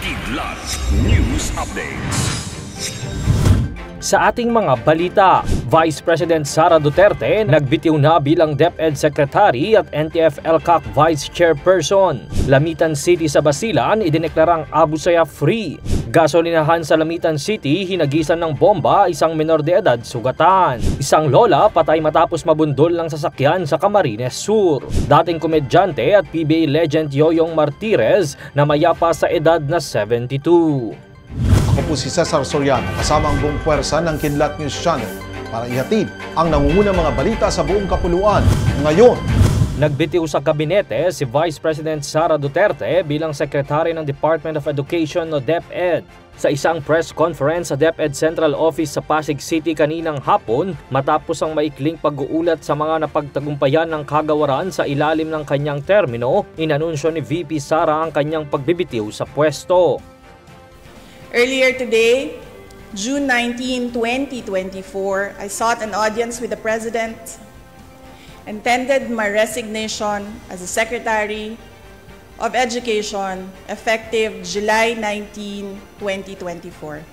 Kidlat News Updates. Sa ating mga balita, Vice President Sara Duterte nagbitiw na bilang DepEd Secretary at NTF-ELCAC Vice Chairperson. Lamitan City sa Basilan idineklarang Abu Sayyaf free. Gasolinahan sa Lamitan City hinagisan ng bomba, isang menor de edad sugatan. Isang lola patay matapos mabundol ng sasakyan sa Camarines Sur. Dating komedyante at PBA legend Yoyong Martirez na mayapa sa edad na 72. Ako po si Cesar Soriano, kasama ang buong puwersa ng Kidlat News Channel para ihatid ang nangungunang mga balita sa buong kapuluan ngayon. Nagbitiw sa kabinete si Vice President Sara Duterte bilang Secretary ng Department of Education o DepEd. Sa isang press conference sa DepEd Central Office sa Pasig City kaninang hapon, matapos ang maikling pag-uulat sa mga napagtagumpayan ng kagawaran sa ilalim ng kanyang termino, inanunsyo ni VP Sara ang kanyang pagbibitiw sa pwesto. Earlier today, June 19, 2024, I sought an audience with the President and tendered my resignation as the Secretary of Education effective July 19, 2024.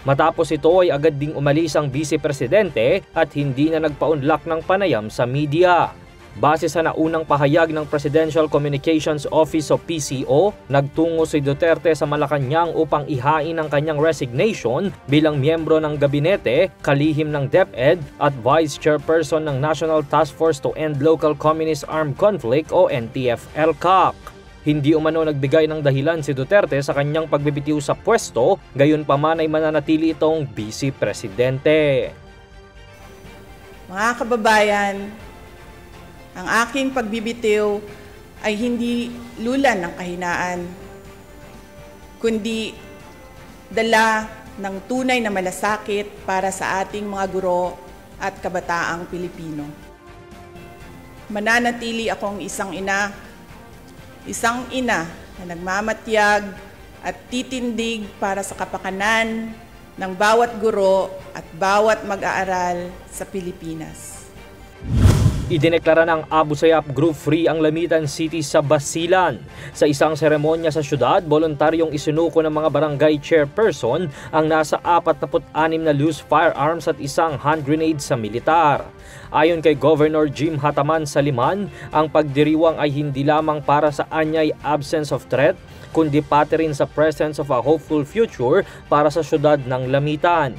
Matapos ito ay agad ding umalis ang Vice Presidente at hindi na nagpaunlak ng panayam sa media. Base sa naunang pahayag ng Presidential Communications Office o PCO, nagtungo si Duterte sa Malacanang upang ihain ang kanyang resignation bilang miyembro ng gabinete, kalihim ng DepEd at Vice Chairperson ng National Task Force to End Local Communist Armed Conflict o NTF-ELCAC. Hindi umano nagbigay ng dahilan si Duterte sa kanyang pagbibitiw sa pwesto, gayunpaman ay mananatili itong Vice Presidente. Mga kababayan, ang aking pagbibitiw ay hindi lulan ng kahinaan, kundi dala ng tunay na malasakit para sa ating mga guro at kabataang Pilipino. Mananatili akong isang ina na nagmamatyag at titindig para sa kapakanan ng bawat guro at bawat mag-aaral sa Pilipinas. Idineklara ng Abu Sayyaf Group free ang Lamitan City sa Basilan. Sa isang seremonya sa syudad, voluntaryong isinuko ng mga barangay chairperson ang nasa 46 na loose firearms at isang hand grenade sa militar. Ayon kay Governor Jim Hataman Saliman, ang pagdiriwang ay hindi lamang para sa anyay absence of threat, kundi pati rin sa presence of a hopeful future para sa syudad ng Lamitan.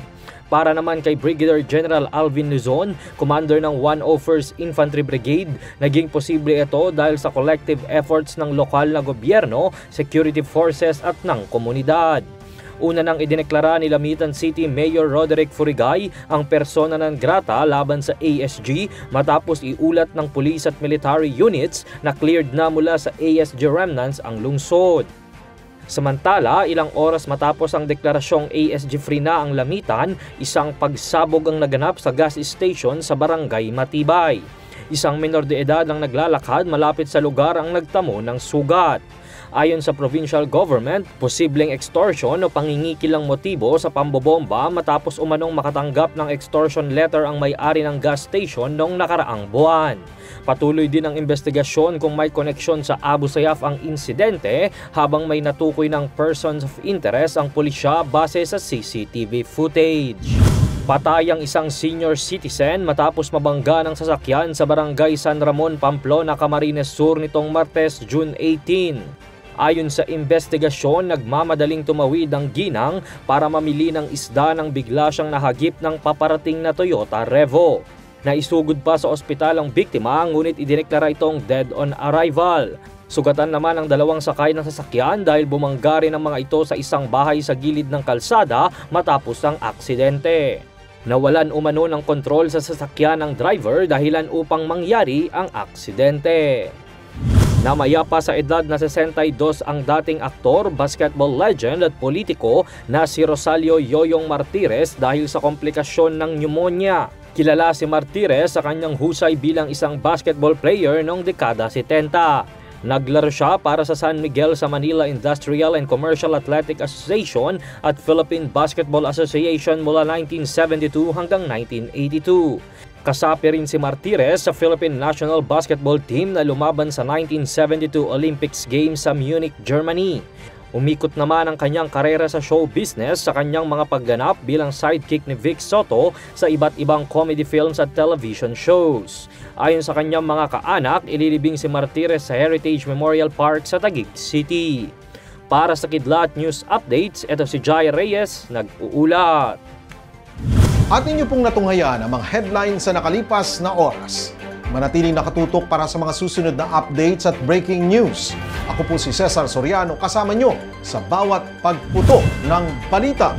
Para naman kay Brigadier General Alvin Luzon, commander ng 101st Infantry Brigade, naging posible ito dahil sa collective efforts ng lokal na gobyerno, security forces at ng komunidad. Una nang idineklara ni Lamitan City Mayor Roderick Furigay ang persona non grata laban sa ASG matapos iulat ng police at military units na cleared na mula sa ASG remnants ang lungsod. Samantala, ilang oras matapos ang deklarasyong ASG free na ang Lamitan, isang pagsabog ang naganap sa gas station sa Barangay Matibay. Isang menor de edad ang naglalakad malapit sa lugar ang nagtamo ng sugat. Ayon sa provincial government, posibleng extortion o pangingikilang motibo sa pambobomba matapos umanong makatanggap ng extortion letter ang may-ari ng gas station noong nakaraang buwan. Patuloy din ang investigasyon kung may koneksyon sa Abu Sayyaf ang insidente habang may natukoy ng persons of interest ang pulisya base sa CCTV footage. Patay ang isang senior citizen matapos mabangga ng sasakyan sa Barangay San Ramon, Pamplona, Camarines Sur nitong Martes, June 18. Ayon sa investigasyon, nagmamadaling tumawid ang ginang para mamili ng isda nang bigla siyang nahagip ng paparating na Toyota Revo. Naisugod pa sa ospital ang biktima ngunit idineklara itong dead on arrival. Sugatan naman ang dalawang sakay ng sasakyan dahil bumangga rin ang mga ito sa isang bahay sa gilid ng kalsada matapos ang aksidente. Nawalan umano ng kontrol sa sasakyan ng driver dahilan upang mangyari ang aksidente. Namayapa sa edad na 62 ang dating aktor, basketball legend at politiko na si Rosalio Yoyong Martirez dahil sa komplikasyon ng pneumonia. Kilala si Martirez sa kanyang husay bilang isang basketball player noong dekada 70. Naglaro siya para sa San Miguel sa Manila Industrial and Commercial Athletic Association at Philippine Basketball Association mula 1972 hanggang 1982. Kasapi rin si Martirez sa Philippine National Basketball Team na lumaban sa 1972 Olympics Games sa Munich, Germany. Umikot naman ang kanyang karera sa show business sa kanyang mga pagganap bilang sidekick ni Vic Soto sa iba't ibang comedy films at television shows. Ayon sa kanyang mga kaanak, ililibing si Martires sa Heritage Memorial Park sa Taguig City. Para sa Kidlat News Updates, ito si Jai Reyes, nag-uulat. At ninyo pong natunghayan ang mga headlines sa nakalipas na oras. Manatiling nakatutok para sa mga susunod na updates at breaking news. Ako po si Cesar Soriano, kasama nyo sa bawat pagputok ng balita.